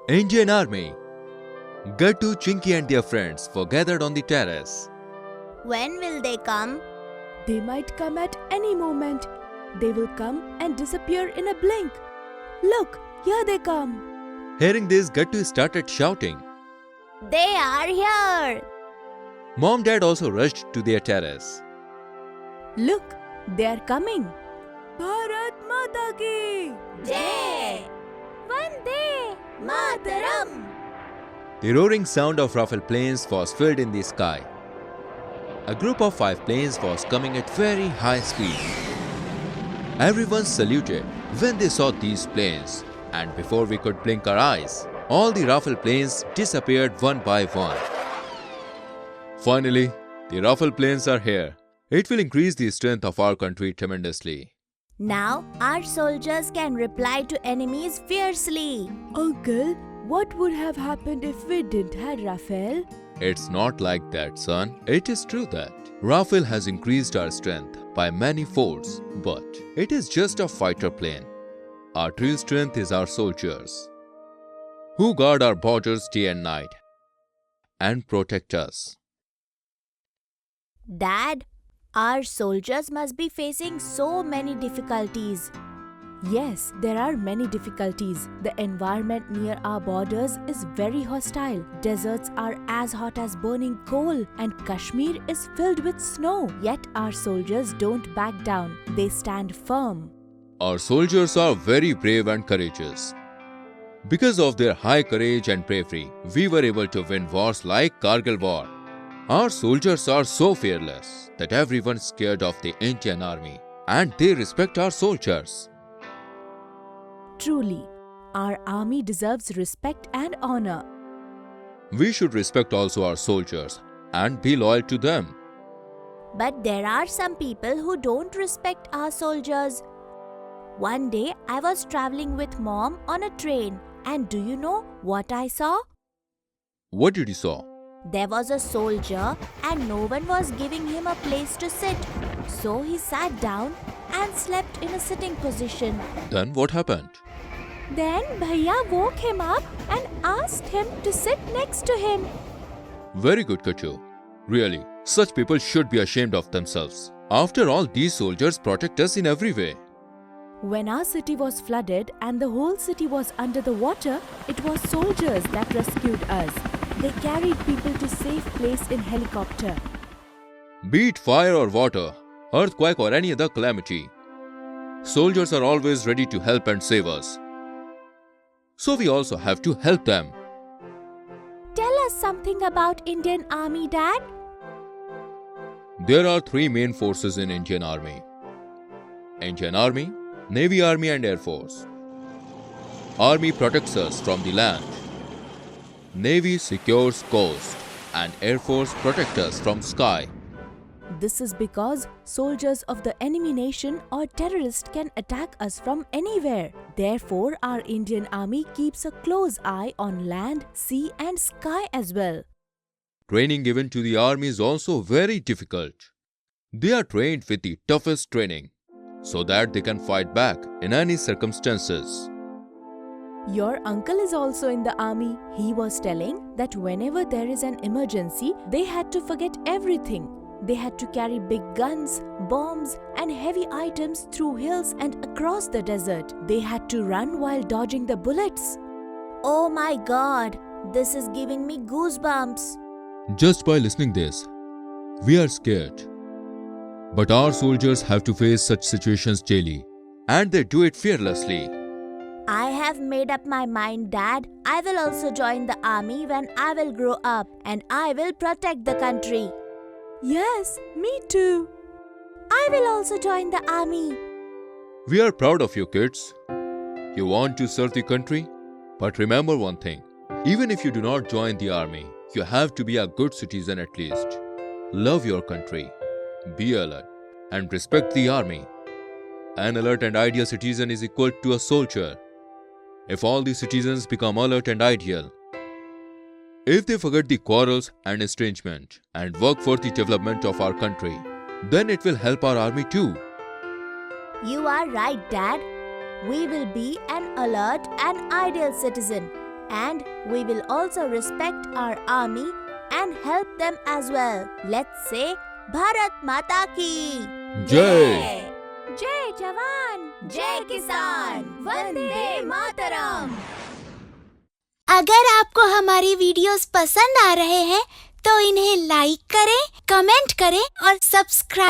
Indian Army. Gattu, Chinky and their friends were gathered on the terrace. When will they come? They might come at any moment. They will come and disappear in a blink. Look, here they come. Hearing this, Gattu started shouting. They are here. Mom Dad also rushed to their terrace. Look, they are coming. Bharat Mata ki Jai. Vande Mataram. The roaring sound of Rafale planes was filled in the sky. A group of 5 planes was coming at very high speed. Everyone saluted when they saw these planes, and before we could blink our eyes, all the Rafale planes disappeared one by one. Finally, the Rafale planes are here. It will increase the strength of our country tremendously. Now our soldiers can reply to enemies fiercely. Uncle, what would have happened if we didn't have Rafale? It's not like that, son. It is true that Rafale has increased our strength by many folds, but it is just a fighter plane. Our true strength is our soldiers, who guard our borders day and night and protect us. Dad, our soldiers must be facing so many difficulties. Yes, there are many difficulties. The environment near our borders is very hostile. Deserts are as hot as burning coal, and Kashmir is filled with snow. Yet our soldiers don't back down. They stand firm. Our soldiers are very brave and courageous. Because of their high courage and bravery, we were able to win wars like Kargil War. Our soldiers are so fearless that everyone is scared of the Indian Army, and they respect our soldiers. Truly, our army deserves respect and honor. We should respect also our soldiers and be loyal to them. But there are some people who don't respect our soldiers. One day I was traveling with Mom on a train, and do you know what I saw? What did you saw? There was a soldier and no one was giving him a place to sit. So he sat down and slept in a sitting position. Then what happened? Then Bhaiya woke him up and asked him to sit next to him. Very good, Kachu. Really, such people should be ashamed of themselves. After all, these soldiers protect us in every way. When our city was flooded and the whole city was under the water, it was soldiers that rescued us. They carried people to safe place in helicopter. Be it fire or water, earthquake or any other calamity, soldiers are always ready to help and save us. So we also have to help them. Tell us something about Indian Army, Dad. There are 3 main forces in Indian Army. Indian Army, Navy Army and Air Force. Army protects us from the land. Navy secures coast and Air Force protects us from sky. This is because soldiers of the enemy nation or terrorists can attack us from anywhere. Therefore, our Indian Army keeps a close eye on land, sea and sky as well. Training given to the army is also very difficult. They are trained with the toughest training so that they can fight back in any circumstances. Your uncle is also in the army. He was telling that whenever there is an emergency, they had to forget everything. They had to carry big guns, bombs and heavy items through hills and across the desert. They had to run while dodging the bullets. Oh my God, this is giving me goosebumps. Just by listening this, we are scared. But our soldiers have to face such situations daily, and they do it fearlessly. I have made up my mind, Dad. I will also join the army when I will grow up, and I will protect the country. Yes, me too. I will also join the army. We are proud of you, kids. You want to serve the country? But remember one thing. Even if you do not join the army, you have to be a good citizen at least. Love your country, be alert, and respect the army. An alert and ideal citizen is equal to a soldier. If all the citizens become alert and ideal, if they forget the quarrels and estrangement and work for the development of our country, then it will help our army too. You are right, Dad. We will be an alert and ideal citizen. And we will also respect our army and help them as well. Let's say Bharat Mata ki Jai! Jai Jawan, Jai Kisan, Vande Mataram. अगर आपको हमारी videos पसंद आ रहे हैं तो इन्हें like करें, comment करें और सब्सक्राइब